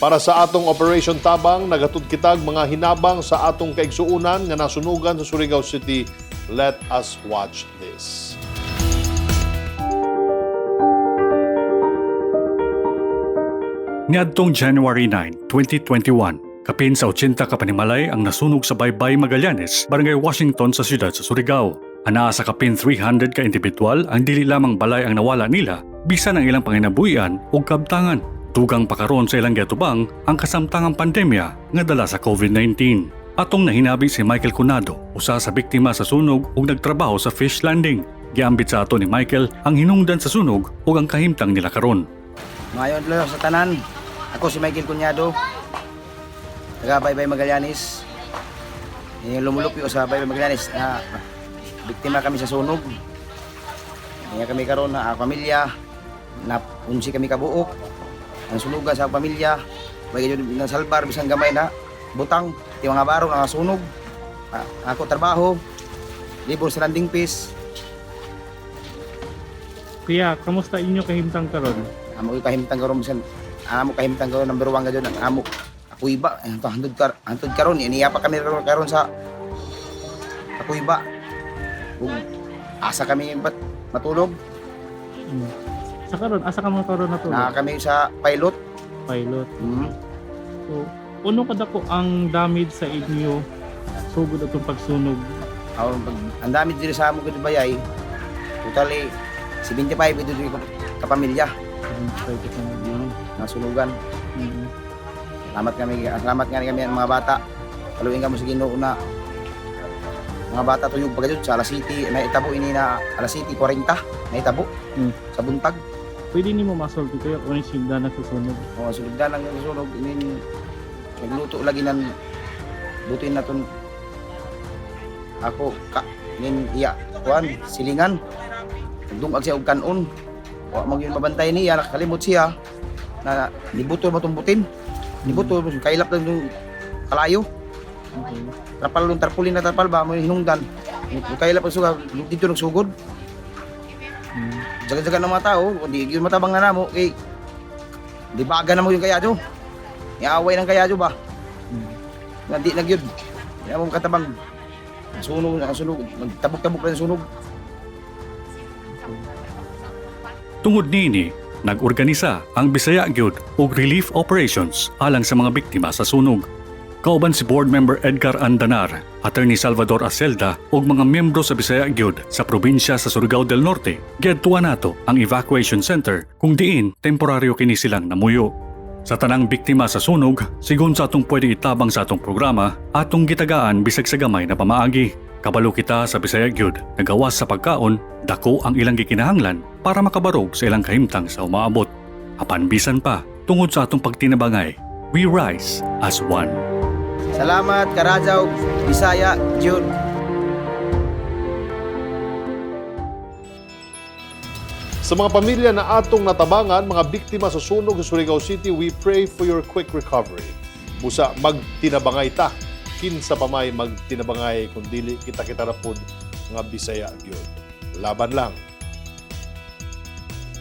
Para sa atong Operation Tabang, nagatod kitag mga hinabang sa atong kaigsuunan nga nasunugan sa Surigao City. Let us watch this. Niadtong January 9, 2021, kapin sa 80 ka panimalay ang nasunog sa Baybay, Magallanes, Barangay Washington sa siyudad sa Surigao. Anaa sa kapin 300 ka individual ang dili lamang balay ang nawala nila, bisan ang ilang panginabuhian ug kabtangan. Tugang pakaron sa ilang giatubang ang kasamtangang pandemya nga dala sa COVID-19. Atong nahinabi si Michael Cunado, usa sa biktima sa sunog ug nagtrabaho sa fish landing. Giambit sa ato ni Michael ang hinungdan sa sunog ug ang kahimtang nila karon. Mayon lang sa tanan. Ako si Michael Cunado. Taga Baybay, Magallanes. Lumulupyo sa Baybay, Magallanes na biktima kami sa sunog. Kaya kami karon na pamilya na unsi kami kabuok. Ang sunugan sa pamilya, bagay yun ng salbar, bisang gamay na butang, ti mga barong ang sunog. Ako trabaho, libor sa landing piece. Kuya, kamusta inyo kahimtang karon? Amo kahimtang karon bisan amo kahimtang karon number 1 gadyon ang amo. Ako iba, antod karon iniya pa kami karon sa ako iba. Asa kami matulog. Sa karon, asa ka mga karon natulog? Na kami sa pilot. Pilot. So, uno kada ko ang damage sa inyo sugod atong pagsunog. Ang dami dito sa amo gud bayay. Totally 75 dito kapamilya. Nasunugan. Salamat nga kami ang mga bata. Kaluin kami sa Ginoo na mga bata tuyog pagayod sa Alas City, na itabo ini na Alas City 40 na itabo sa buntag. Pwede nimo masolve kuya kung yung sinda nagsusunog. O sulugdan ang nasunog inin nagluto lagi nan butin naton ako nin iya kuan silingan dungag siya og kanon. Wa magyud mabantay niya nakalimot siya na nibuto matumbutin. Nibuto kailap lang yung kalayo. Okay. Trapal yung tarpulin na trapal ba mo hinungdan. Kailap ang suga dito nagsugod. Jaga-jaga ng mga tao, hindi yun matabang na namo kay di baga na mo yung kayado. Iaway ng kayado ba? Hindi nagyud. Kaya mo katabang sunog, nagtabok-tabok na sunog. Tungod niini, nag-organisa ang Bisaya Gyud og relief operations alang sa mga biktima sa sunog. Kauban si Board Member Edgar Andanar, Attorney Salvador Acelda ug mga miyembro sa Bisaya Gyud sa probinsya sa Surigao del Norte, giadtuan nato ang evacuation center kung diin temporaryo kini silang namuyo. Sa tanang biktima sa sunog, sigon sa atong pwede itabang sa atong programa, atong gitagaan bisag sa gamay na pamaagi. Kabalo kita sa Bisaya Gyud, nagawas sa pagkaon, dako ang ilang gikinahanglan para makabarog sa ilang kahimtang sa umaabot. Apan bisan pa, tungod sa atong pagtinabangay, we rise as one. Salamat Karajaw, Bisaya, Gyud. Sa mga pamilya na atong natabangan, mga biktima sa sunog sa Surigao City, we pray for your quick recovery. Busa, magtinabangay ta. Kinsa pa may magtinabangay kung dili kita-kita na po nga Bisaya Gyud. Laban lang.